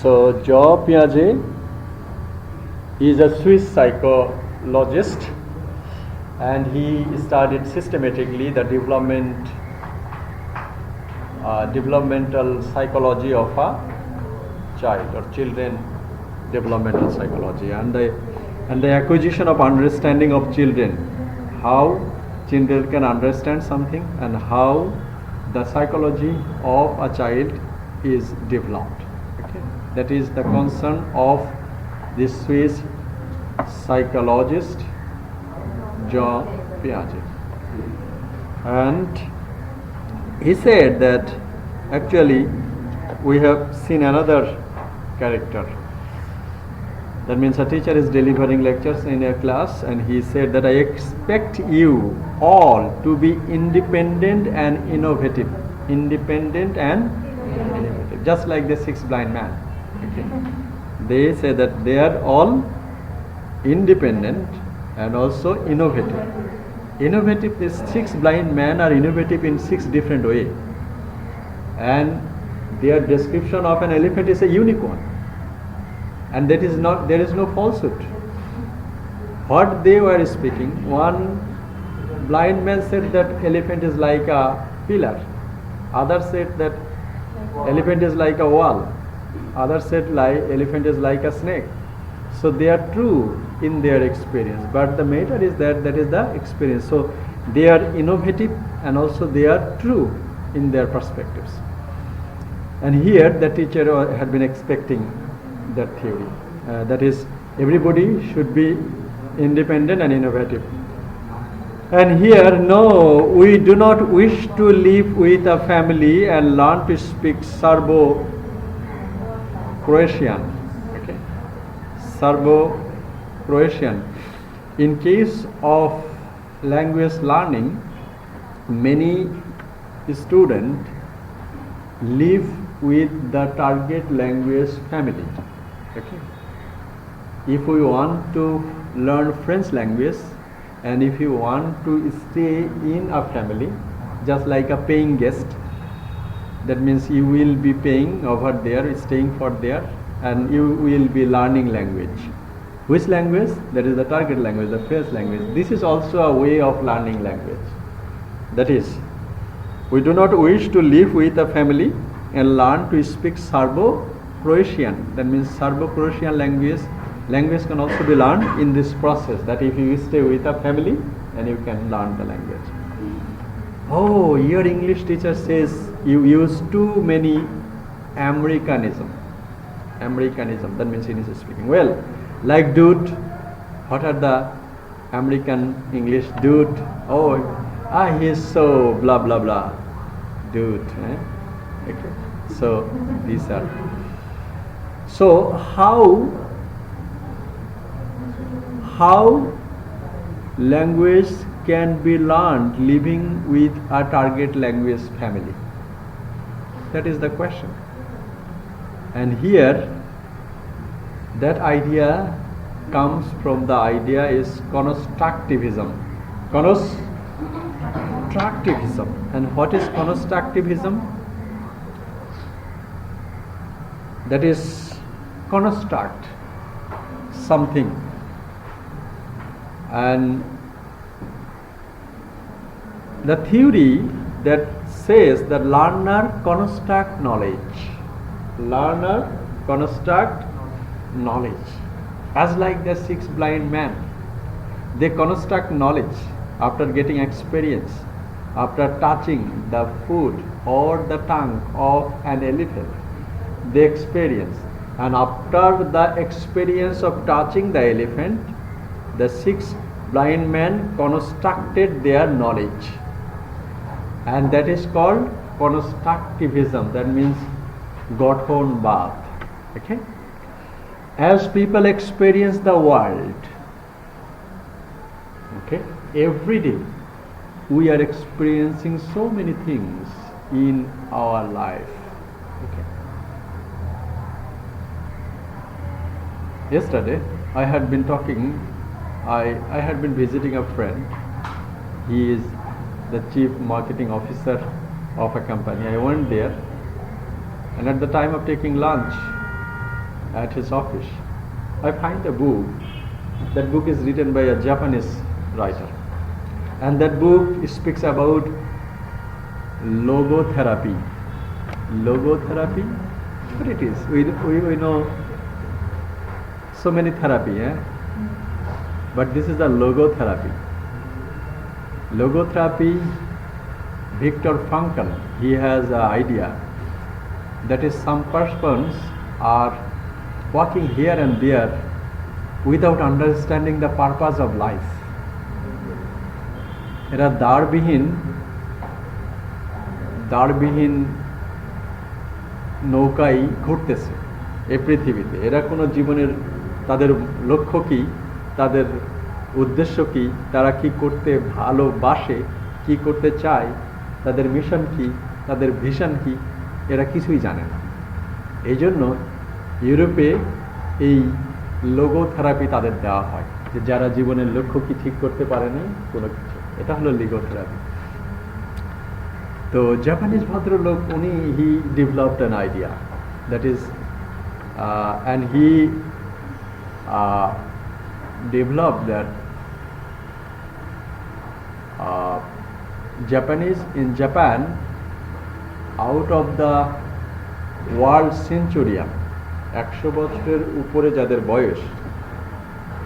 So Jean Piaget is a Swiss psychologist, and he studied systematically the developmental psychology of a child or children, developmental psychology, and the acquisition of understanding of children, how children can understand something and how the psychology of a child is developed. Okay? That is the concern of the Swiss psychologist Jean Piaget. And he said that actually we have seen another character. That means a teacher is delivering lectures in a class, and he said that I expect you all to be independent and innovative. Independent and innovative. Just like the six blind man. Okay. They say that they are all independent and also innovative. Innovative, these six blind men are innovative in six different ways. And their description of an elephant is a unicorn. And that is not, there is no falsehood. What they were speaking, one blind man said that elephant is like a pillar. Others said that elephant is like a wall. Others said like elephant is like a snake. So they are true in their experience, but the matter is that that is the experience. So they are innovative and also they are true in their perspectives. And here the teacher had been expecting that theory. That is, everybody should be independent and innovative. And here, no, we do not wish to live with a family and learn to speak Serbo-Croatian. Okay? Serbo-Croatian. In case of language learning, many students live with the target language family. Okay. If we want to learn French language, and if you want to stay in a family, just like a paying guest, that means you will be paying over there, staying for there, and you will be learning language. Which language? That is the target language, the French language. This is also a way of learning language. That is, we do not wish to live with a family and learn to speak Serbo-Croatian. That means Serbo-Croatian language can also be learned in this process, that if you stay with a family and you can learn the language. Oh, your English teacher says you use too many Americanism. Americanism, that means English speaking. Well, like dude, what are the American English? Dude, oh, he is so blah blah blah. Dude, okay. So these are. So how language can be learned living with a target language family? That is the question. And here, that idea comes from the idea is constructivism. Constructivism. And what is constructivism? That is construct something. And the theory that says that learner construct knowledge. Learner construct knowledge. As like the six blind men, they construct knowledge after getting experience, after touching the foot or the tongue of an elephant. They experience, and after the experience of touching the elephant, the six blind men constructed their knowledge, and that is called constructivism. That means Gotthonbad. Okay? As people experience the world, okay, every day we are experiencing so many things in our life. Okay. Yesterday I had been visiting a friend. He is the chief marketing officer of a company. I went there, and at the time of taking lunch, at his office, I find a book. That book is written by a Japanese writer, and that book speaks about logotherapy. Logotherapy? What it is? We know so many therapy, but this is the logotherapy. Logotherapy, Viktor Frankl, he has an idea that is some persons are walking here and there without understanding the purpose of life. এরা দাঁড়বিহীন নৌকায় ঘুরতেছে এই পৃথিবীতে। এরা কোনো জীবনের তাদের লক্ষ্য কি, তাদের উদ্দেশ্য কি, তারা কি করতে ভালোবাসে, কি করতে চায়, তাদের মিশন কি, তাদের ভিশন কি, এরা কিছুই জানে না। এই জন্য ইউরোপে এই লোগোথেরাপি তাদের দেওয়া হয়, যে যারা জীবনের লক্ষ্য কি ঠিক করতে পারেনি কোনো কিছু, এটা হলো লোগোথেরাপি। তো জাপানিজ ভদ্রলোক উনি he developed an idea that is and he developed that Japanese in Japan, out of the world centurion, 100 বছরের উপরে যাদের বয়স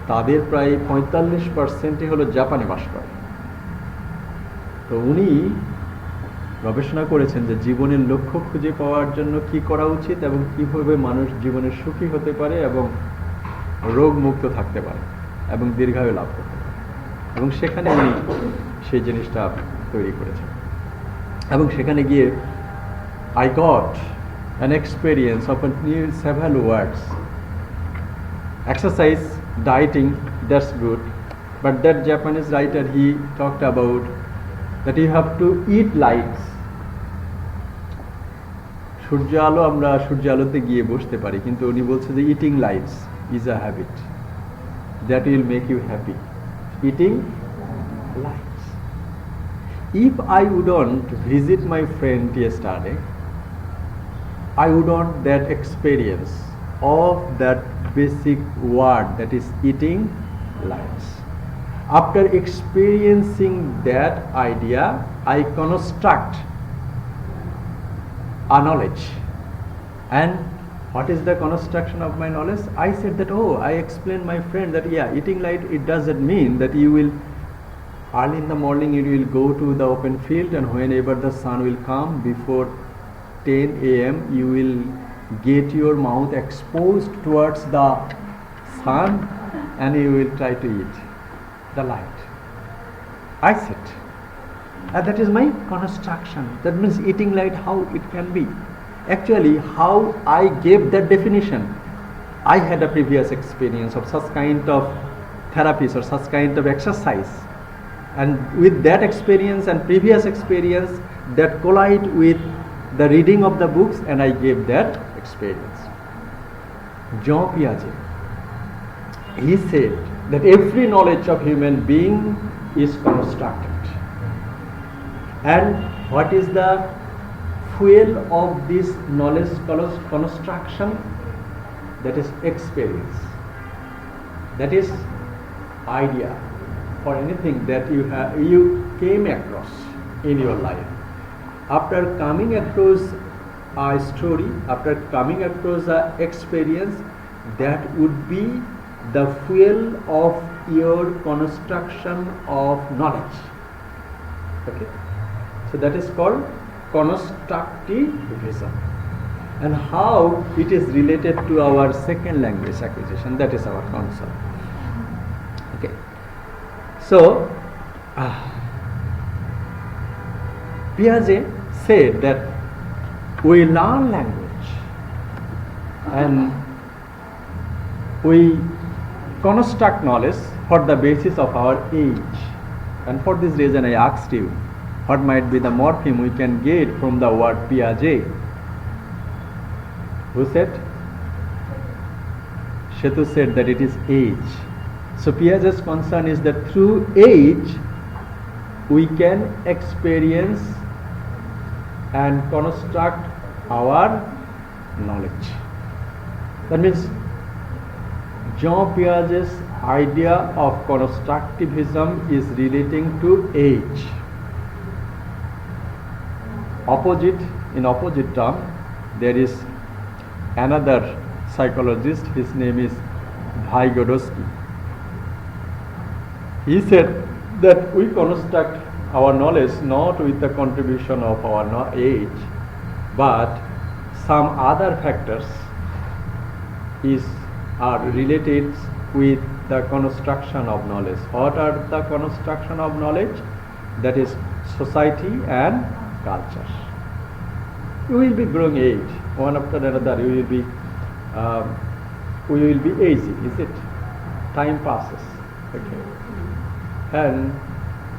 তাদের প্রায় 45% হলো জাপানে বাস করে। তো উনি গবেষণা করেছেন যে জীবনের লক্ষ্য খুঁজে পাওয়ার জন্য কি করা উচিত এবং কিভাবে মানুষ জীবনে সুখী হতে পারে এবং রোগ মুক্ত থাকতে পারে এবং দীর্ঘায়ু লাভ করতে পারে, এবং সেখানে উনি সেই জিনিসটা তৈরি করেছেন। এবং সেখানে গিয়ে I got an experience of several words. Exercise, dieting, that's good, but that Japanese writer, he talked about that you have to eat lights. সূর্য আলো, আমরা সূর্য আলোতে গিয়ে বসতে পারি, কিন্তু উনি বলছে যে eating lights is a habit that will make you happy. Eating lights. If I wouldn't visit my friend yesterday, I would want that experience of that basic word that is eating lights. After experiencing that idea, I construct a knowledge. And what is the construction of my knowledge? I said that, I explained my friend that eating light, it doesn't mean that you will early in the morning you will go to the open field, and whenever the sun will come before 10 a.m. you will get your mouth exposed towards the sun and you will try to eat the light. I said, and that is my construction. That means eating light, how it can be. Actually, how I gave that definition, I had a previous experience of such kind of therapies or such kind of exercise, and with that experience and previous experience that collide with the reading of the books, and I gave that experience. Jean Piaget, he said that every knowledge of human being is constructed, and what is the fuel of this knowledge construction? That is experience, that is idea for anything that you came across in your life. After coming across a story, after coming across an experience, that would be the fuel of your construction of knowledge. Okay, so that is called constructivism. And how it is related to our second language acquisition, that is our concept. Okay, so Piaget said that we learn language and we construct knowledge for the basis of our age, and for this reason I asked you what might be the morpheme we can get from the word Piaget. Who said? Shetu said that it is age. So Piaget's concern is that through age we can experience and construct our knowledge. That means Jean Piaget's idea of constructivism is relating to age. In opposite term, there is another psychologist, his name is Vygotsky. He said that we construct our knowledge not with the contribution of our age, but some other factors are related with the construction of knowledge. What are the construction of knowledge? That is society and culture. You will be growing age, one after another. We will be aging, is it? Time passes. Okay. And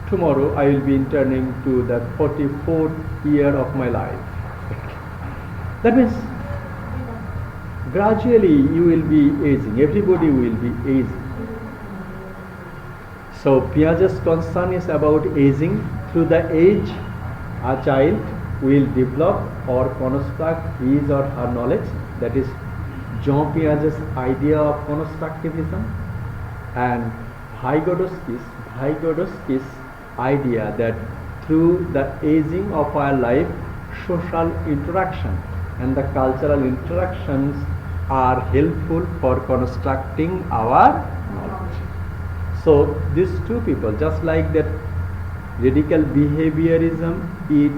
tomorrow I will be turning to the 44th year of my life. That means gradually you will be aging. Everybody will be aging. So Piaget's concern is about aging. Through the age, a child will develop or construct his or her knowledge. That is Jean Piaget's idea of constructivism, and Vygotsky's idea that through the aging of our life, social interaction and the cultural interactions are helpful for constructing our knowledge. So these two people, just like that radical behaviorism is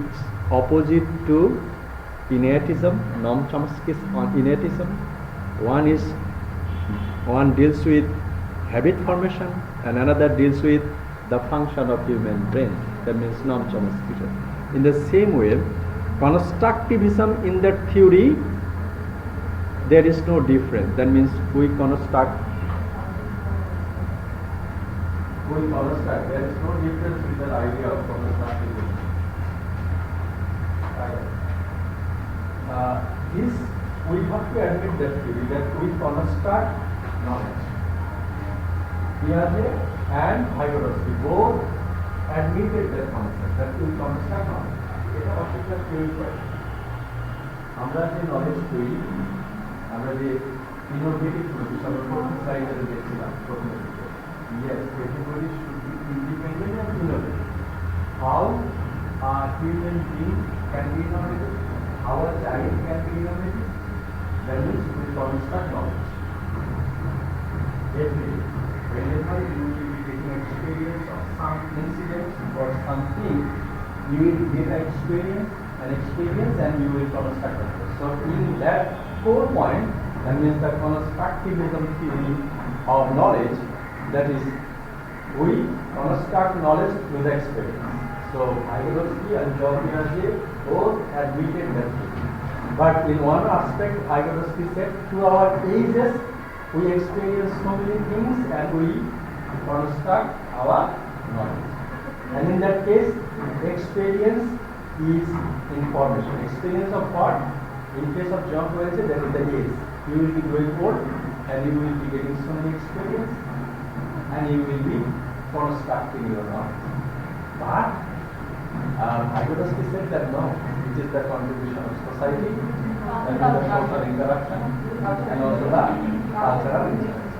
opposite to innatism, Noam Chomsky's on innatism. One deals with habit formation and another deals with the function of human brain. That means Noam Chomsky. In the same way, constructivism in that theory, there is no difference. That means we construct. There is no difference in the idea of constructivism. We have to admit that theory that we construct knowledge. Piaget and Vygotsky both admitted that concept that we construct knowledge. এটা particular theory question. আমরা যে knowledge তৈরি করি, আমরা যে innovative process আমরা প্রথম স্লাইডে দেখছিলাম প্রথম দিকে. Yes, everybody should be independent and innovative. How a human being can be innovative? How a child can be innovative? That means we construct knowledge. Every day, whenever you will be taking experience of some incident or something, you will get an experience and you will construct knowledge. So in that 4 point, that means the constructivism theory of knowledge, that is, we construct knowledge through the experience. So Vygotsky and Jean Piaget both admitted that. But in one aspect, Vygotsky said, through our ages, we experience so many things and we construct our knowledge. And in that case, experience is information. Experience of what? In case of Jean Piaget, that is the age. You will be growing old and you will be getting so many experience and you will be constructing your knowledge. But Vygotsky said that no, it is the contribution of society, and the social interaction, and also the cultural interaction.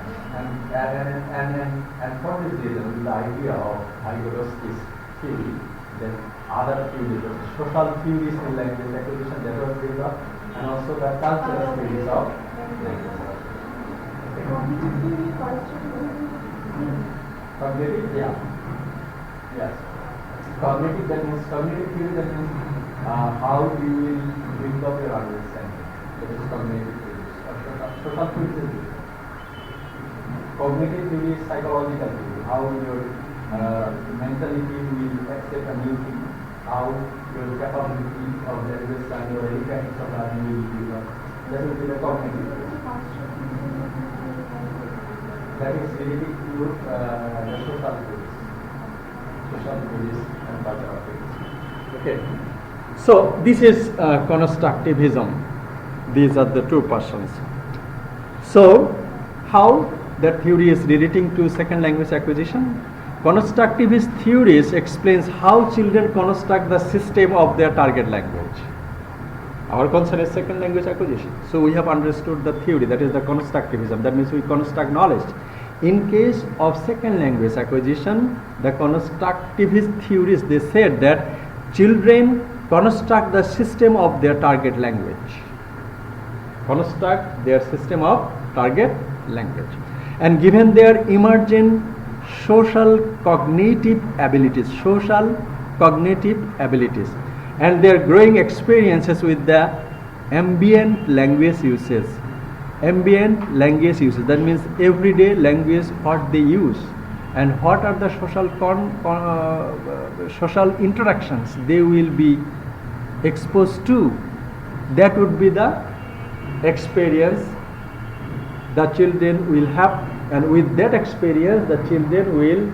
And for this reason, the idea of Vygotsky's theory, then other theories, social theories in language acquisition that was built up, and also the cultural theories of language. Cognitive, yeah. Yes. Cognitive, that means cognitive theory, that means how you will bring up your understanding. That is cognitive theory. Social theory is cognitive theory is psychological theory. How your mentality will accept a new thing. How your capability of the understanding or any kind of learning will be developed. That will be the cognitive theory. That is related to the social theories. Social theories and cultural theories. Okay. So this is constructivism. These are the two persons. So how that theory is relating to second language acquisition? Constructivist theories explains how children construct the system of their target language. Our concern is second language acquisition. So we have understood the theory, that is the constructivism. That means we construct knowledge. In case of second language acquisition, the constructivist theories, they said that children construct the system of their target language. Construct their system of target language. And given their emergent social cognitive abilities, and their growing experiences with the ambient language uses. Ambient language uses, that means everyday language what they use, and what are the social interactions they will be exposed to. That would be the experience the children will have, and with that experience the children will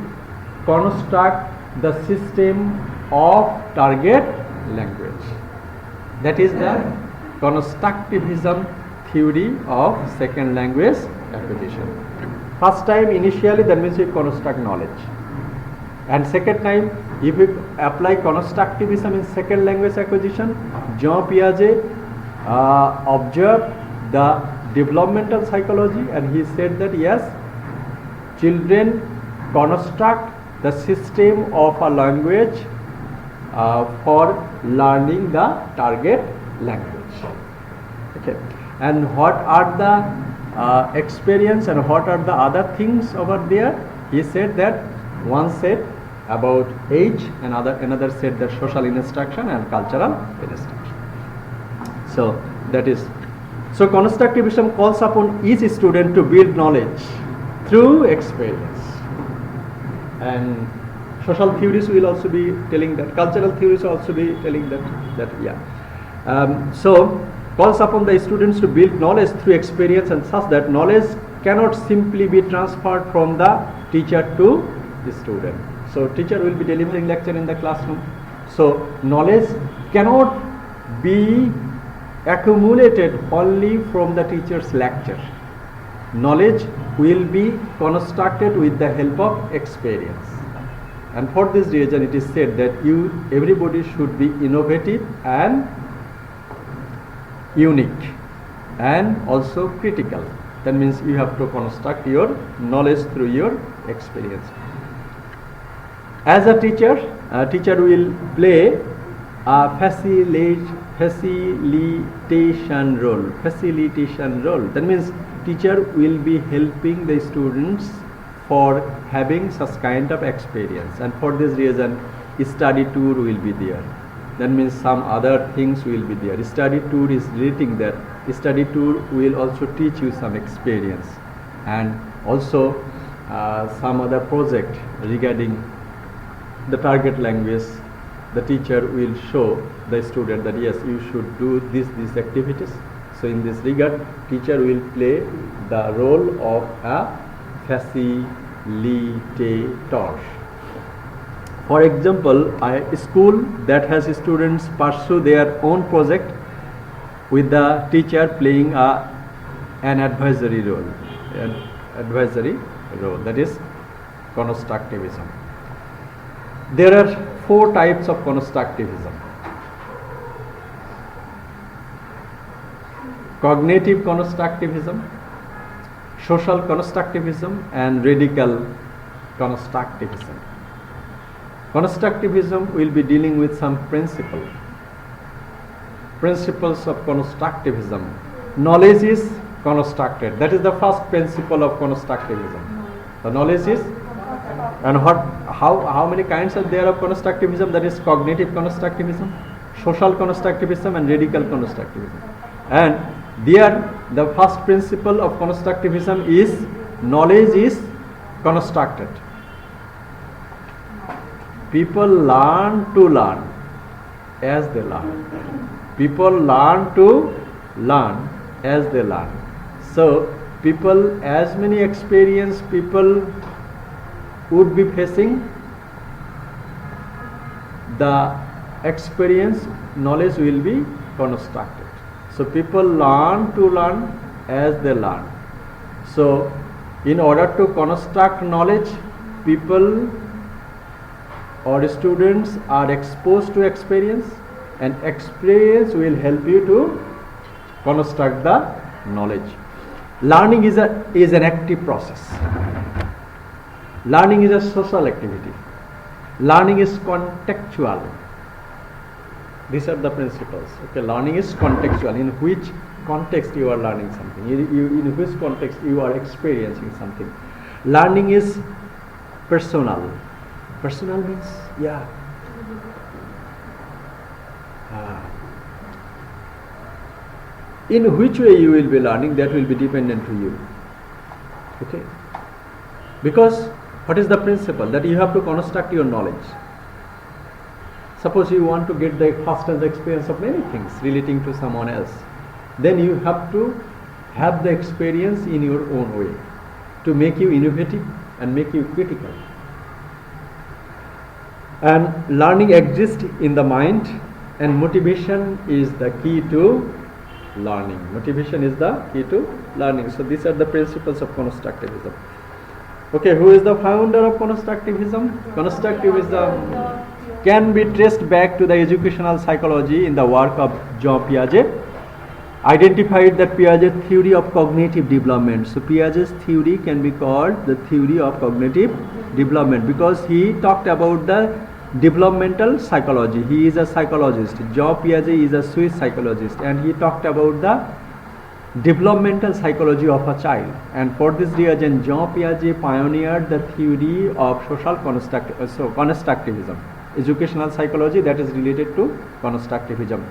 construct the system of target language. That is the constructivism theory of second language acquisition. First time initially, that means we construct knowledge, and second time if we apply constructivism in second language acquisition, Jean Piaget observed the developmental psychology, and he said that yes, children construct the system of a language for learning the target language. Okay, and what are the experience and what are the other things over there? He said that one said about age, and another said that social instruction and cultural instruction. So that is, so constructivism calls upon each student to build knowledge through experience, and social theories will also be telling that, cultural theories will also be telling that yeah. So calls upon the students to build knowledge through experience, and such that knowledge cannot simply be transferred from the teacher to the student. So teacher will be delivering lecture in the classroom. So knowledge cannot be accumulated only from the teacher's lecture. Knowledge will be constructed with the help of experience. And for this reason it is said that everybody should be innovative and unique and also critical. That means you have to construct your knowledge through your experience. As a teacher will play a facilitation role. That means teacher will be helping the students for having such kind of experience, and for this reason study tour will be there. That means some other things will be there. Study tour is relating that. Study tour will also teach you some experience, and also some other project regarding the target language. The teacher will show the student that yes, you should do these activities. So in this regard, teacher will play the role of a facilitator. For example, a school that has students pursue their own project with the teacher playing an advisory role. That is constructivism. There are 4 types of constructivism. Cognitive constructivism, social constructivism, and radical constructivism. Constructivism will be dealing with some principles of constructivism. Knowledge is constructed. That is the first principle of constructivism. The knowledge is, and how many kinds are there of constructivism? That is cognitive constructivism, social constructivism, and radical constructivism. And there the first principle of constructivism is knowledge is constructed. People learn to learn as they learn. People learn to learn as they learn. So people, as many experienced people would be facing, the experience knowledge will be constructed. So people learn to learn as they learn. So in order to construct knowledge, people or students are exposed to experience, and experience will help you to construct the knowledge. Learning is an active process. Learning is a social activity. Learning is contextual. These are the principles. Okay, learning is contextual. In which context you are learning something, in which context you are experiencing something. Learning is personal. Personal means, yeah. In which way you will be learning, that will be dependent to you. Okay? Because what is the principle? That you have to construct your knowledge. Suppose you want to get the first-hand experience of many things relating to someone else, then you have to have the experience in your own way to make you innovative and make you critical. And learning exists in the mind, and motivation is the key to learning. Motivation is the key to learning. So these are the principles of constructivism. Okay, who is the founder of constructivism? Constructivism can be traced back to the educational psychology in the work of Jean Piaget. Identified the Piaget theory of cognitive development. So Piaget's theory can be called the theory of cognitive development because he talked about the developmental psychology. He is a psychologist. Jean Piaget is a Swiss psychologist, and he talked about the developmental psychology of a child. And for this reason, Jean Piaget pioneered the theory of social constructivism, educational psychology that is related to constructivism.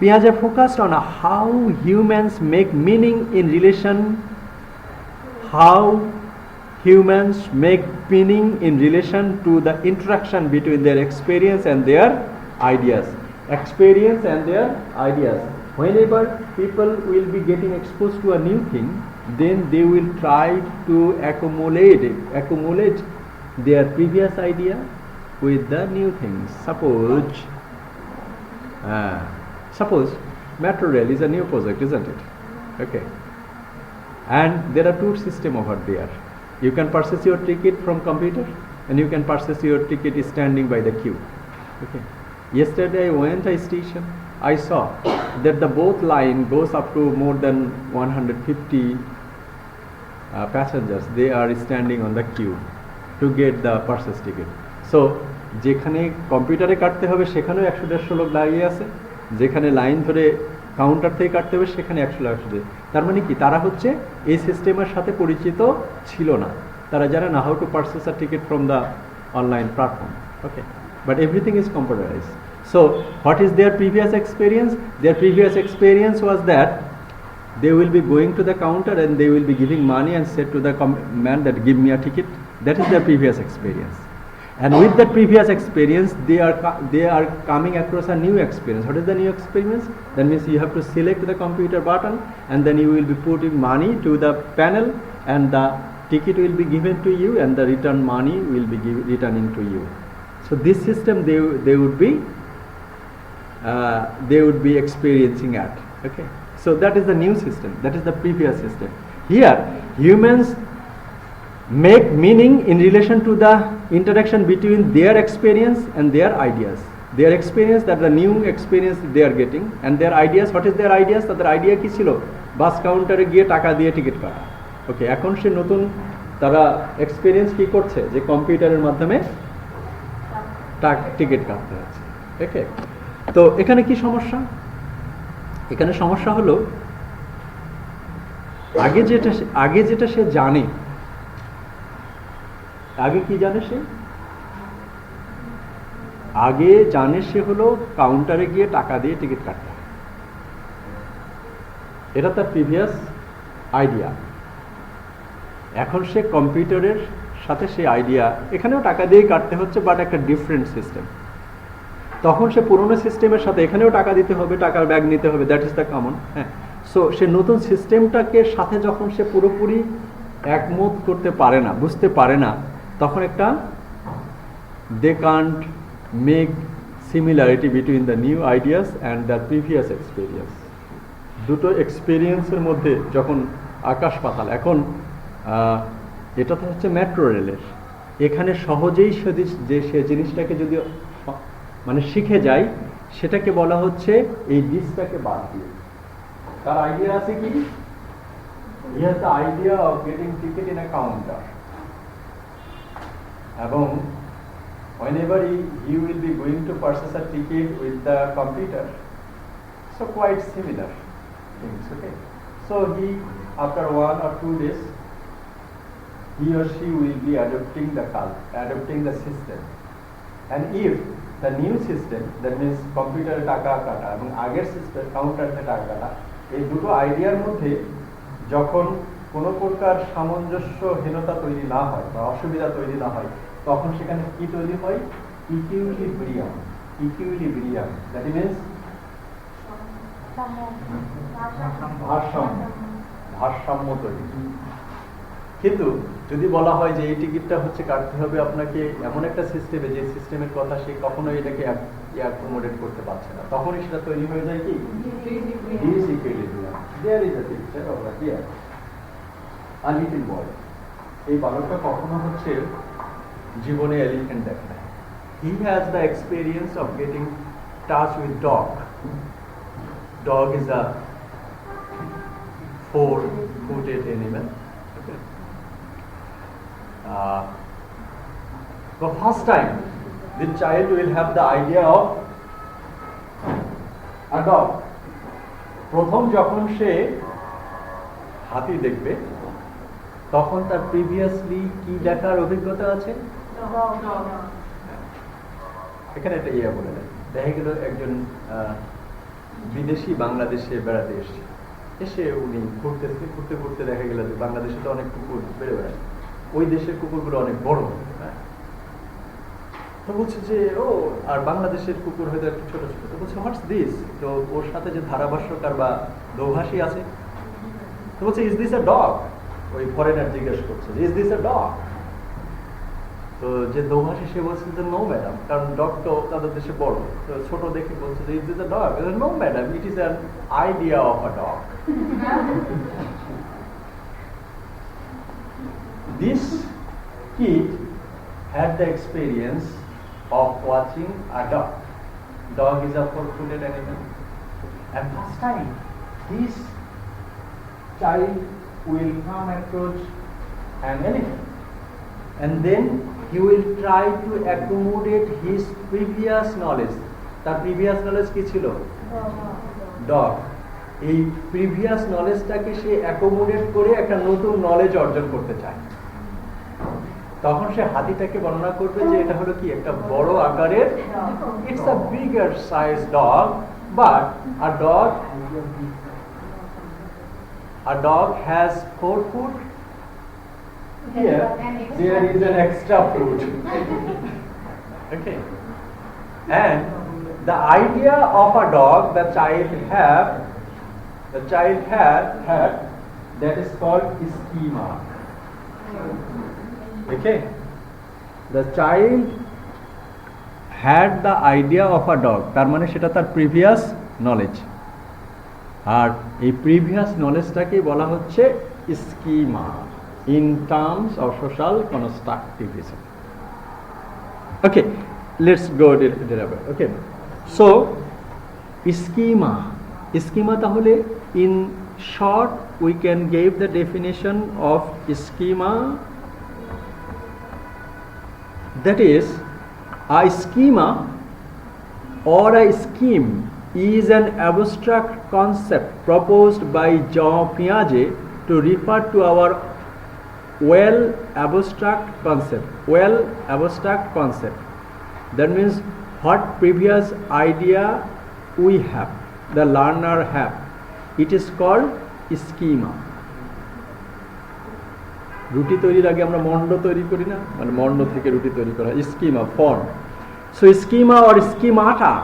Piaget focused on how humans make meaning in relation, to the interaction between their experience and their ideas. Experience and their ideas. Whenever people will be getting exposed to a new thing, then they will try to accumulate their previous idea with the new things. Suppose metro rail is a new project, isn't it? Okay. And there are two systems over there. You can purchase your ticket from computer, and you can purchase your ticket standing by the queue. Okay. Yesterday I went to a station. I saw that the both line goes up to more than 150 passengers. They are standing on the queue to get the purchase ticket. So যেখানে কম্পিউটারে কাটতে হবে সেখানেও 100-150 লোক দাঁড়িয়ে আছে, যেখানে line ধরে কাউন্টার থেকে কাটতে হবে সেখানে 100 তার মানে কি তারা হচ্ছে এই সিস্টেমের সাথে পরিচিত ছিল না, তারা জানে না how to purchase a ticket from the online platform. Okay, but everything is computerised. So what is their previous experience? Their previous experience was that they will be going to the counter and they will be giving money and said to the man that give me a ticket. That is their previous experience. And with that previous experience, they are coming across a new experience. What is the new experience? That means you have to select the computer button, and then you will be putting money to the panel, and the ticket will be given to you, and the return money will be returning to you. So this system they would be experiencing at. Okay, so that is the new system. That is the previous system. Here, humans make meaning in relation to the interaction between their experience and their ideas. Their experience, that the new experience they are getting, and their ideas. What is their ideas? That their idea কি ছিল? বাস কাউন্টারে গিয়ে টাকা দিয়ে ticket কাটা. ওকে, এখন সে নতুন তারা এক্সপেরিয়েন্স কি করছে যে কম্পিউটারের মাধ্যমে টিকিট কাটতে হচ্ছে. ওকে, তো এখানে কি সমস্যা? এখানে সমস্যা হলো আগে যেটা সে জানে, আগে কি জানে সে? আগে জানে সে হলো কাউন্টারে গিয়ে টাকা দিয়ে টিকিট কাটতে হয়, এটা তার প্রিভিয়াস আইডিয়া. এখন সে কম্পিউটারের সাথে সে আইডিয়া, এখানেও টাকা দিয়েই কাটতে হচ্ছে, বাট একটা ডিফারেন্ট সিস্টেম. তখন সে পুরনো সিস্টেমের সাথে এখানেও টাকা দিতে হবে, টাকার ব্যাগ নিতে হবে, দ্যাট ইজ দ্য কমন. হ্যাঁ, সো সে নতুন সিস্টেমটাকে সাথে যখন সে পুরোপুরি একমত করতে পারে না, বুঝতে পারে না, তখন একটা they can't make similarity between the new ideas and the previous experience. দুটো এক্সপিরিয়েন্সের মধ্যে যখন আকাশ পাতাল. এখন এটা তো হচ্ছে মেট্রো রেলের, এখানে সহজেই সে জিনিসটাকে যদি মানে শিখে যায়, সেটাকে বলা হচ্ছে এই দিসটাকে বাদ দিয়ে। তার আইডিয়া আছে কি? He has the idea of getting ticket in a counter. এবং whenever he will be going to purchase a ticket with the computer, so quite similar things, okay? So he, after 1 or 2 days, he or she will be adopting the system. And if the new system, that means computer টাকা কাটা এবং আগের system কাউন্টারে টাকা কাটা, এই দুটো আইডিয়ার মধ্যে যখন কোনো প্রকার সামঞ্জস্যহীনতা তৈরি না হয় বা অসুবিধা তৈরি না হয়, তখন সেখানে কি তৈরি হয়? ইকুইলিব্রিয়াম। দ্যাট মিন্স ভারসাম্য তৈরি। কিন্তু যদি বলা হয় যে এই টিকিটটা হচ্ছে কাটতে হবে আপনাকে এমন একটা সিস্টেমে, যে সিস্টেমের কথা সে কখনোই এটাকে অ্যাকোমোডেট করতে পারছে না, তখনই সেটা তৈরি হয়ে যায় কি disequilibrium. There is a picture of a deer, a little boy. এই বালকটা কখনো হচ্ছে জীবনে এলিফ্যান্ট দেখে না। He has the experience of getting touch with dog. Dog is a 4-footed animal. The first time the child will have the idea of a dog. প্রথম যখন সে হাতি দেখবে, তখন তার প্রিভিয়াসলি কি দেখার অভিজ্ঞতা আছে? এখানে একটা বলে দেয়, দেখা গেল একজন বিদেশি বাংলাদেশে বেড়াতে এসে উনি ঘুরতে দেখা গেল যে বাংলাদেশে তো অনেক কুকুর বেড়ে বেড়ায়, ওই দেশের কুকুরগুলো অনেক বড়। তো বলছে যে আর বাংলাদেশের কুকুর হয়তো একটু ছোট ছোট। তো বলছে হোয়াটস দিস? তো ওর সাথে যে ধারাভাষ্যকার বা দোভাষী আছে, তো বলছে ইজ দিস আ ডগ? ওই ফরেনার জিজ্ঞেস করছে ইজ দিস আ ডগ? তো যে দোভাষী সে বলছে যে নো ম্যাডাম, কারণ ডগ তো তাদের দেশে বড়, তো ছোট দেখে বলছে যে is this a dog? No madam, it is an idea of a dog. This kid had the experience of watching a dog. Dog is a 4-footed animal. And first time, this child will come across an elephant. And then he will try to accommodate his previous knowledge. তার previous knowledge কি ছিল? Dog. এই previous নলেজটাকে সে accommodate করে একটা নতুন knowledge অর্জন করতে চায়। তখন সে হাতিটাকে বর্ণনা করবে যে এটা হলো কি একটা বড় আকারের, it's a bigger size dog, but a dog has 4 foot. Here there is an extra foot. Okay. And the idea of a dog the child had, that is called schema. Okay, the child had the idea of a dog, তার মানে সেটা তার previous knowledge. আর এই previous নলেজটাকে বলা হচ্ছে schema in terms of social constructivism. Okay, let's go direct. Okay, so schema তাহলে in short we can give the definition of schema, that is a schema or a scheme is an abstract concept proposed by Piaget to refer to our abstract concept. That means what previous idea we have, the learner have. It is called schema. রুটি তৈরির আগে আমরা মন্ড তৈরি করি না, মানে মন্ড থেকে রুটি তৈরি করা, schema form. So schema or schemata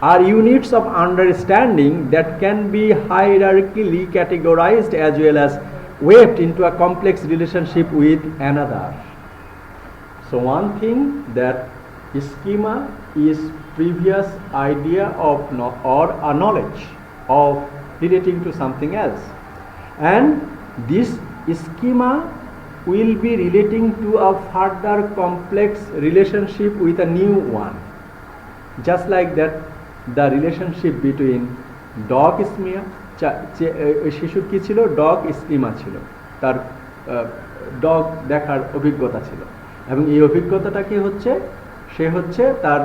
are units of understanding that can be hierarchically categorized as well as weaved into a complex relationship with another. So one thing, that schema is previous idea of or a knowledge of relating to something else, and this schema will be relating to a further complex relationship with a new one. Just like that, the relationship between dog schema, শিশুর কী ছিল, dog schema ছিল, তার dog দেখার অভিজ্ঞতা ছিল, এবং এই অভিজ্ঞতাটা কি হচ্ছে, সে হচ্ছে তার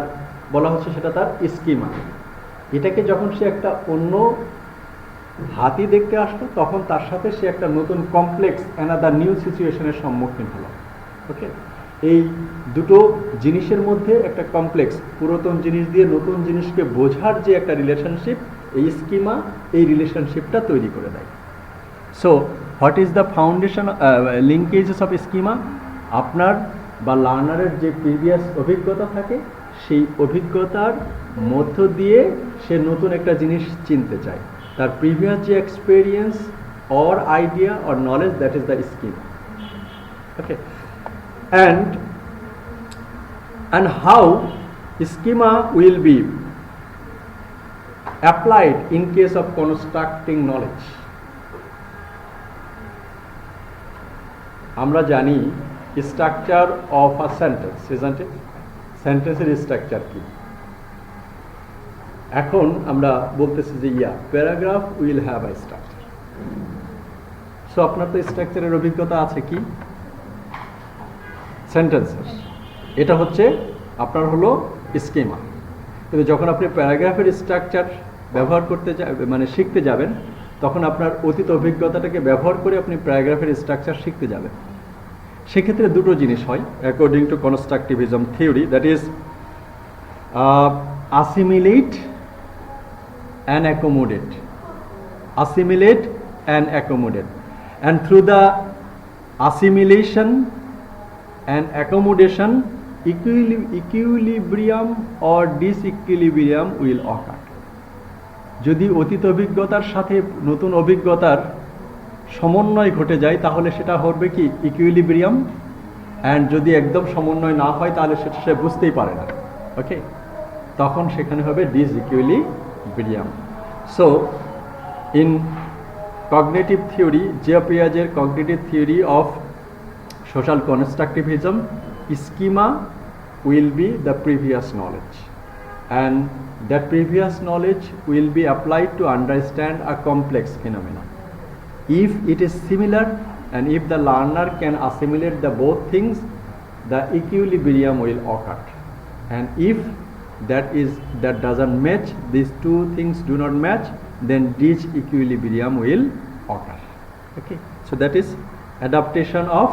বলা হচ্ছে সেটা তার স্কিমা। এটাকে যখন সে একটা অন্য হাতি দেখতে আসলো, তখন তার সাথে সে একটা নতুন কমপ্লেক্স অ্যানাদার নিউ সিচুয়েশনের সম্মুখীন হলো। ওকে, এই দুটো জিনিসের মধ্যে একটা কমপ্লেক্স, পুরাতন জিনিস দিয়ে নতুন জিনিসকে বোঝার যে একটা রিলেশনশিপ, এই স্কিমা এই রিলেশনশিপটা তৈরি করে দেয়। So what is the foundation linkages of schema? আপনার বা লার্নারের যে প্রিভিয়াস অভিজ্ঞতা থাকে, সেই অভিজ্ঞতার মধ্য দিয়ে সে নতুন একটা জিনিস চিনতে চায়। তার প্রিভিয়াস যে experience or idea or knowledge, that is the schema. Okay, and how schema will be applied in case of constructing knowledge? আমরা জানি structure of a sentence, isn't it? সেন্টেন্সের স্ট্রাকচার কি? এখন আমরা বলতেছি যে paragraph will have a structure. So আপনার তো স্ট্রাকচারের অভিজ্ঞতা আছে কি সেন্টেন্সের, এটা হচ্ছে আপনার হলো স্কিমা। কিন্তু যখন আপনি প্যারাগ্রাফের স্ট্রাকচার ব্যবহার করতে মানে শিখতে যাবেন, তখন আপনার অতীত অভিজ্ঞতাটাকে ব্যবহার করে আপনি প্যারাগ্রাফের স্ট্রাকচার শিখতে যাবেন। সেক্ষেত্রে দুটো জিনিস হয় according to constructivism theory, that is assimilate and accommodate. Assimilate and accommodate. And through the assimilation and accommodation, equilibrium or disequilibrium will occur. যদি অতীত অভিজ্ঞতার সাথে নতুন অভিজ্ঞতার সমন্বয় ঘটে যায়, তাহলে সেটা হবে কি ইকুইলিব্রিয়াম, অ্যান্ড যদি একদম সমন্বয় না হয়, তাহলে সেটা সে বুঝতেই পারে না। ওকে, তখন সেখানে হবে disequilibrium. So in cognitive theory, পিয়াজের cognitive theory of social constructivism, schema will be the previous knowledge, and that previous knowledge will be applied to understand a complex phenomenon. If it is similar and if the learner can assimilate the both things, the equilibrium will occur. And if that doesn't match, these two things do not match, then disequilibrium will occur. Okay, so that is adaptation of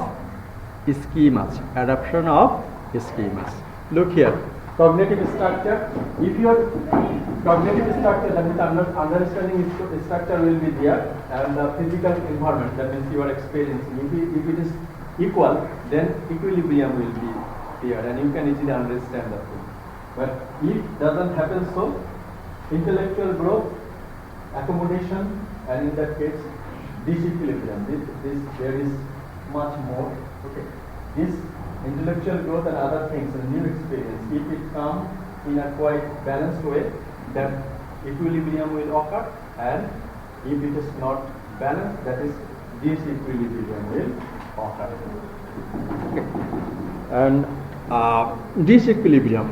schemas. Adaptation of schemas. Look here, cognitive structure. If your cognitive structure, that means understanding structure will be there, and the physical environment, that means your experience, if it is equal, then equilibrium will be there, and you can easily understand the thing. But if doesn't happen, so intellectual growth, accommodation, and in that case disequilibrium, this there is much more. Okay, this intellectual growth and other things, and new experience, if it comes in a quite balanced way, then equilibrium will occur, and if it is not balanced, that is disequilibrium will occur. Okay. And disequilibrium,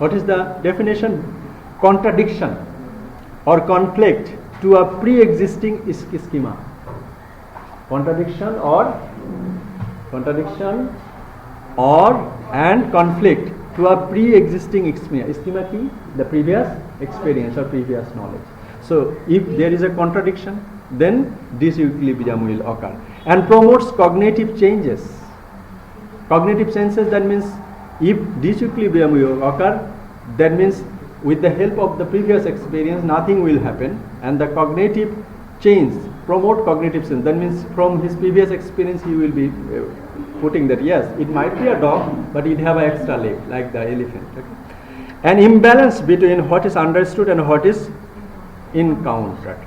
what is the definition? Contradiction or conflict to a pre-existing schema. Contradiction or and conflict to a pre-existing schema. Schema ki? The previous experience or previous knowledge. So if there is a contradiction, then disequilibrium will occur, and promotes cognitive changes. Cognitive changes, that means if disequilibrium will occur, that means with the help of the previous experience nothing will happen, and the cognitive change, promote cognitive change, that means from his previous experience he will be putting that yes, it might be a dog, but it have an extra leg like the elephant. Okay? An imbalance between what is understood and what is encountered.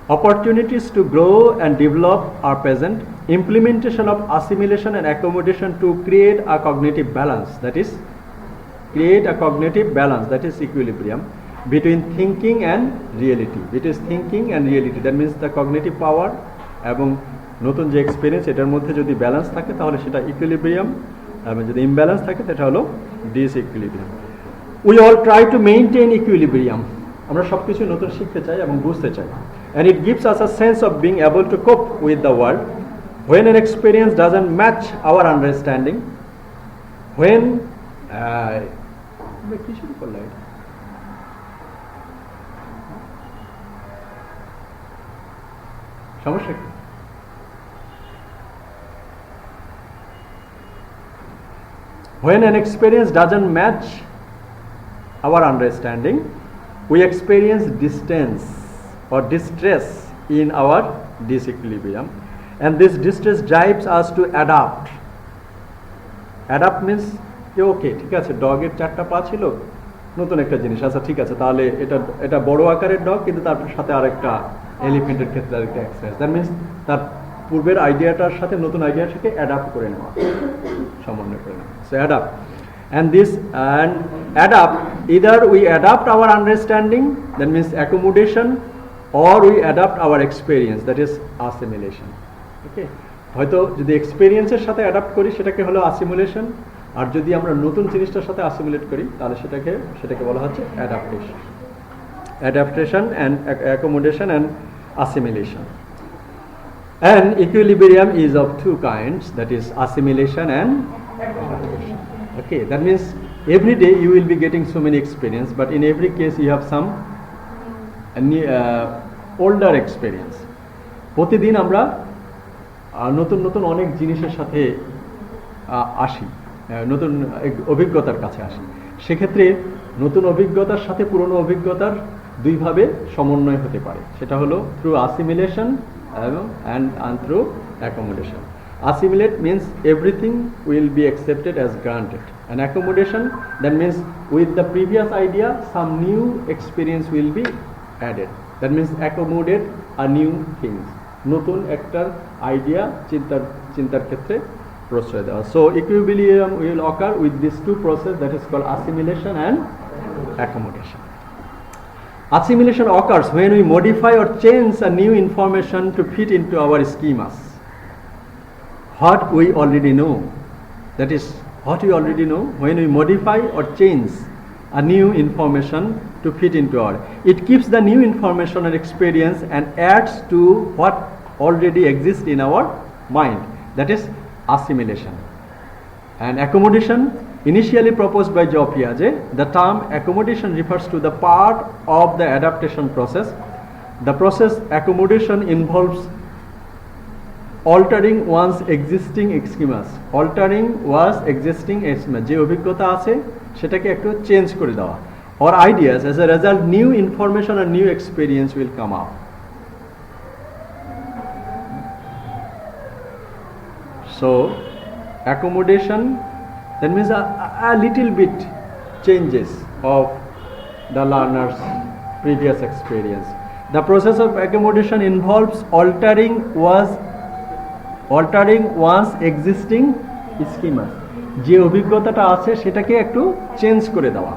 Opportunities to grow and develop are present. Implementation of assimilation and accommodation to create a cognitive balance, that is equilibrium between thinking and reality. It is thinking and reality, that means the cognitive power এবং নতুন যে experience, এটার মধ্যে যদি balance থাকে তাহলে সেটা equilibrium, এবং যদি ইমব্যালেন্স থাকে সেটা হলো ডিসইকুইলিব্রিয়াম। we all try to maintain equilibrium. আমরা সবকিছু নতুন শিখতে চাই এবং বুঝতে চাই, and it gives us a sense of being able to cope with the world when an experience doesn't match our understanding, when সমস্যা কি? When an experience doesn't match our understanding, we experience distance or distress in our disequilibrium, and this distress drives us to adapt. Adapt means okay, ঠিক আছে, ডগের 4টা পা ছিল, নতুন একটা জিনিস, আচ্ছা ঠিক আছে, তাহলে এটা বড় আকারের ডগ, কিন্তু তার সাথে আরেকটা এলিফ্যান্টের ক্ষেত্রে আরেকটা এক্সারসাইজ, দ্যাট মিনস তার পূর্বের আইডিয়াটার সাথে নতুন আইডিয়ার সাথে অ্যাডাপ্ট করে নেওয়া, সমন্বয় করে নেওয়া। So adapt, and adapt, either we adapt our understanding, that means accommodation, or we adapt our experience, that is assimilation. Okay, হয়তো যদি এক্সপেরিয়েন্সের সাথে অ্যাডাপ্ট করি সেটাকে হলো assimilation, আর যদি আমরা নতুন জিনিসটার সাথে assimilate করি তাহলে সেটাকে বলা হচ্ছে adaptation and accommodation and assimilation. And equilibrium is of two kinds, that is assimilation and adaptation. Okay, that means every day you will be getting so many experience, but in every case you have some older experience. প্রতিদিন আমরা নতুন নতুন অনেক জিনিসের সাথে আসি, নতুন অভিজ্ঞতার কাছে আসি। সেক্ষেত্রে নতুন অভিজ্ঞতার সাথে পুরনো অভিজ্ঞতার দুইভাবে সমন্বয় হতে পারে, সেটা হলো through assimilation and through accommodation. Assimilate means everything will be accepted as granted, and accommodation, that means with the previous idea some new experience will be added, that means accommodate a new things, নতুন একটা idea চিন্তার ক্ষেত্রে প্রশ্রয় দেওয়া। So equilibrium will occur with these two processes, that is called assimilation and accommodation. Assimilation occurs when we modify or change a new information to fit into our schemas. What we already know, that is what we already know, when we modify or change a new information to fit into it keeps the new information and experience and adds to what already exists in our mind, that is assimilation. And accommodation, initially proposed by Piaget, the term accommodation refers to the part of the adaptation process. The process accommodation involves altering one's existing schemas, altering one's existing schema, যে অভিজ্ঞতা আছে সেটাকে একটু change করে দেওয়া, or ideas. As a result, new information and new experience will come up. So accommodation, that means a little bit changes of the learner's previous experience. The process of accommodation involves altering one's existing schema, যে অভিজ্ঞতাটা আছে সেটাকে একটু change করে দেওয়া,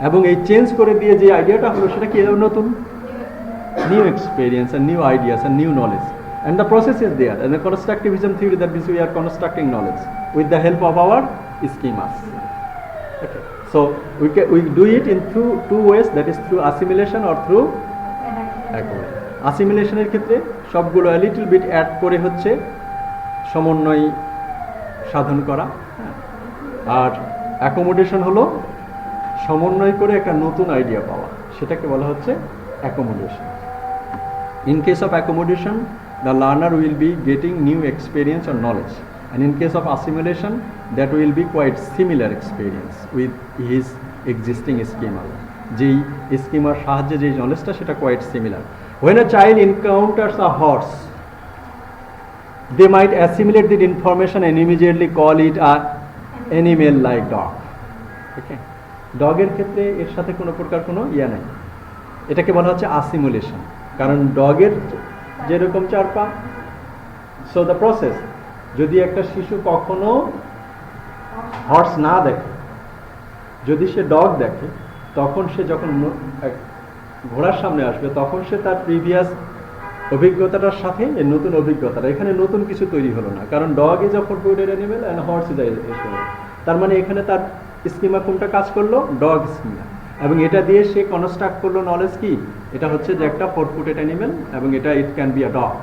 এবং এই change করে দিয়ে যে আইডিয়াটা হলো সেটা কি নতুন, new experience and new ideas and new knowledge, and the process is there. And the constructivism theory, that means we are constructing knowledge with the help of our schemas. Okay, so we do it in two ways, that is through assimilation or through accommodation. Assimilationের ক্ষেত্রে সবগুলো a little bit add করে হচ্ছে সমন্বয় সাধন করা, আর accommodation হলো সমন্বয় করে একটা নতুন আইডিয়া পাওয়া, সেটাকে বলা হচ্ছে accommodation. In case of accommodation, the learner will be getting new experience or knowledge, and in case of assimilation, that will be quite similar experience with his existing schema, যেই স্কিমার সাহায্যে যে নলেজটা সেটা quite similar. When a child encounters a horse, they might assimilate that information and immediately call it an animal like dog. Okay, ডগের ক্ষেত্রে এর সাথে কোনো প্রকার কোনো নাই, এটাকে বলা হচ্ছে assimilation, কারণ ডগের যেরকম 4 পা। সো দ্য প্রসেস, যদি একটা শিশু কখনো হর্স না দেখে, যদি সে ডগ দেখে, তখন সে যখন ঘোড়ার সামনে আসবে তখন সে তার প্রিভিয়াস অভিজ্ঞতাটার সাথে এই নতুন অভিজ্ঞতাটা, এখানে নতুন কিছু তৈরি হলো না, কারণ dog is a food animal and horse is a, তার মানে এখানে তার স্কিমা কোনটা কাজ করলো? Dog schema. এবং এটা দিয়ে সে কনস্ট্রাক্ট করলো নলেজ কি, এটা হচ্ছে যে একটা 4 ফুটেড অ্যানিমেল এবং এটা it can be a dog.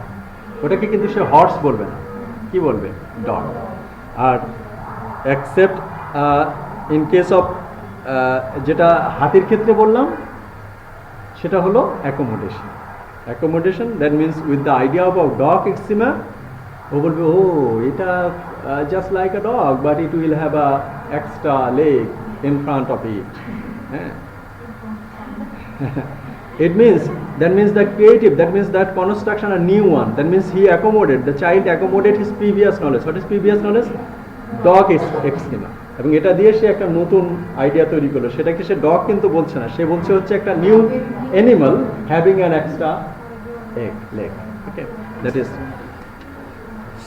ওটাকে কিন্তু সে হর্স বলবে না, কি বলবে? ডগ। আর অ্যাকসেপ্ট ইন কেস অফ যেটা হাতির ক্ষেত্রে বললাম সেটা হলো accommodation. Accommodation that means with the idea of dog এক্সিমা, ও বলবে ও এটা just like a dog but it will have a extra leg in front of it. It means, that means the creative, that means that construction a new one, that means he accommodated, the child accommodated his previous knowledge. What is previous knowledge? Dog schema. এবং এটা দিয়ে সে একটা নতুন idea তৈরি করলো, সেটাকে সে dog কিন্তু বলছে না, সে বলছে হচ্ছে একটা new animal having an extra leg. Okay, that is,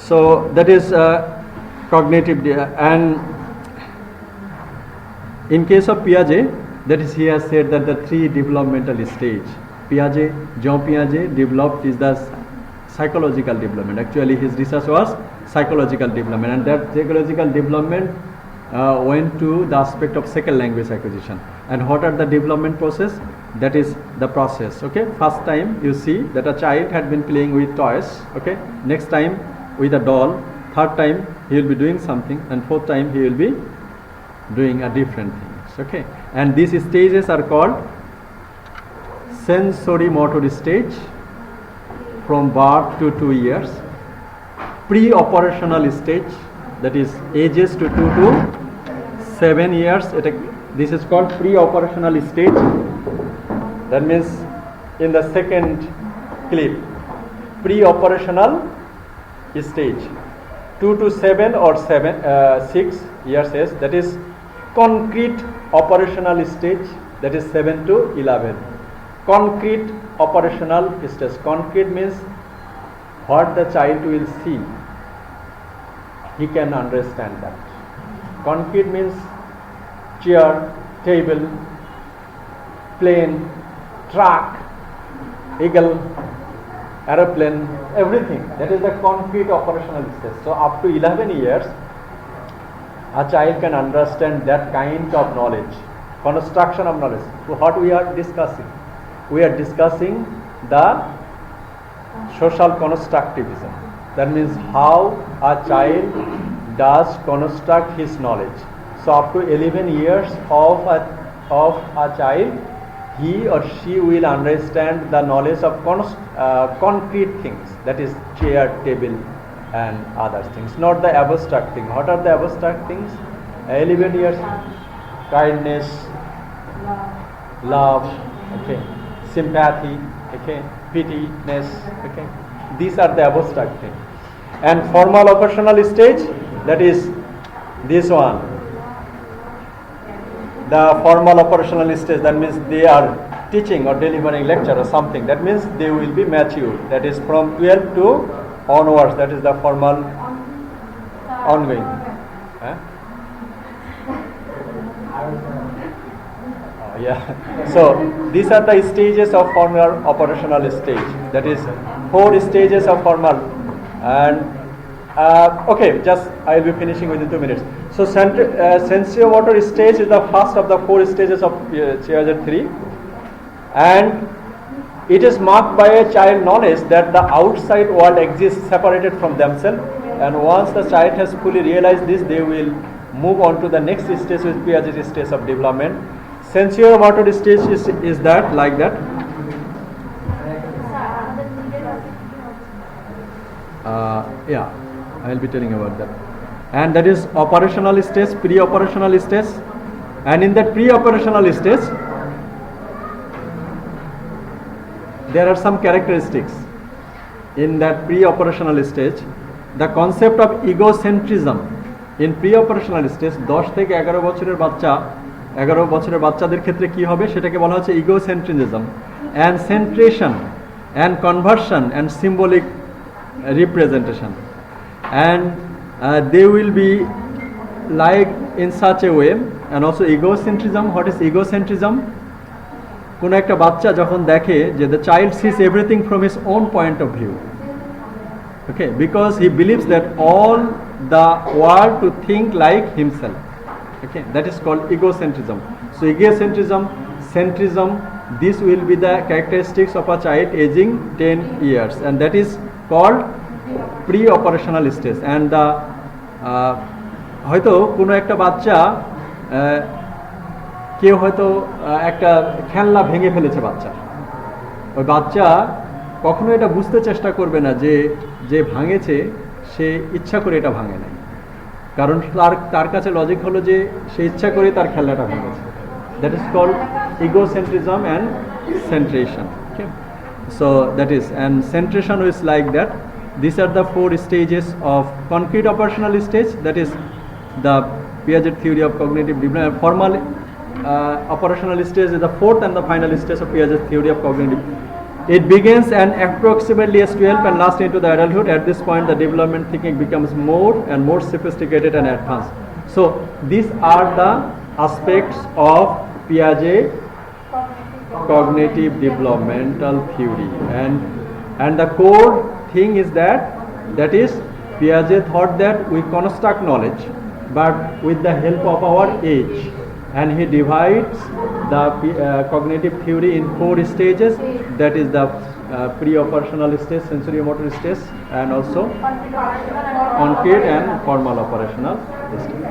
so that is cognitive and in case of Piaget, that is, he has said that the 3 developmental stage, Jean Piaget developed is the psychological development. Actually, his research was psychological development, and that psychological development went to the aspect of second language acquisition. And what are the development process? That is the process. Okay, first time you see that a child had been playing with toys. Okay, next time with a doll. Third time he will be doing something, and fourth time he will be doing a different things. Okay, and these stages are called sensory motor stage from birth to 2 years, pre-operational stage, that is ages to 2 to 7 years. This is called pre-operational stage. That means in the second clip, pre-operational stage, 2 to 7 or 6 years age, that is concrete operational stage, that is 7 to 11. Concrete operational stage. Concrete means what the child will see, he can understand that. Concrete means chair, table, plane, truck, eagle, aeroplane, everything. That is the concrete operational stage. So up to 11 years, a child can understand that kind of knowledge, construction of knowledge. So what we are discussing? We are discussing the social constructivism. That means how a child does construct his knowledge. So up to 11 years of a child, he or she will understand the knowledge of concrete things, that is chair, table, and other things, not the abstract thing. What are the abstract things? 11 years, kindness, love, okay, sympathy, okay, pityness, okay, these are the abstract things. And formal operational stage, that is this one, the formal operational stage, that means they are teaching or delivering lecture or something, that means they will be mature, that is from 12 to onwards, that is the formal ongoing. Yeah, so these are the stages of formal operational stage, that is 4 stages of formal. And okay, just I will be finishing within 2 minutes. So sensory-motor stage is the first of the 4 stages of Piaget 3, and it is marked by a child knowledge that the outside world exists separated from themselves, and once the child has fully realized this, they will move on to the next stage, with Piaget stage of development. Sensory-motor stage is that, like that. Yeah, I will be telling about that. And that is operational stage, pre-operational stage, and in that pre-operational stage there are some characteristics. In that pre-operational stage, the concept of egocentrism in pre-operational stage 10 থেকে 11 বছরের বাচ্চা 11 বছরের বাচ্চাদের ক্ষেত্রে কি হবে সেটাকে বলা হচ্ছে egocentrism and centration and conversion and symbolic representation, and they will be like in such a way. And also egocentrism. What is egocentrism? কোন একটা বাচ্চা যখন দেখে যে the child sees everything from his own point of view, okay, because he believes that all the world to think like himself. Okay, that is called egocentrism. So centrism, this will be the characteristics of a child aging 10 years, and that is called pre-operational stage. And হয়তো কোনো একটা বাচ্চা কেউ হয়তো একটা খেলনা ভেঙে ফেলেছে বাচ্চা, ওই বাচ্চা কখনো এটা বুঝতে চেষ্টা করবে না যে যে ভাঙেছে সে ইচ্ছা করে এটা ভাঙে নাই, কারণ তার কাছে লজিক হলো যে সে ইচ্ছা করে তার খেলনাটা ভেঙেছে। That is called egocentrism and centration. Okay, so that is, and centration is like that. These are the 4 stages of concrete operational stage, that is the Piaget theory of cognitive development. Formal operational stage is the 4th and the final stage of Piaget theory of cognitive. It begins and approximately age 12 and lasts into the adulthood. At this point, the development thinking becomes more and more sophisticated and advanced. So these are the aspects of Piaget cognitive developmental theory, and the core thing is that is Piaget thought that we construct knowledge but with the help of our age, and he divides the cognitive theory in 4 stages, that is the pre-operational stage, sensorimotor stage, and also concrete and formal operational stage.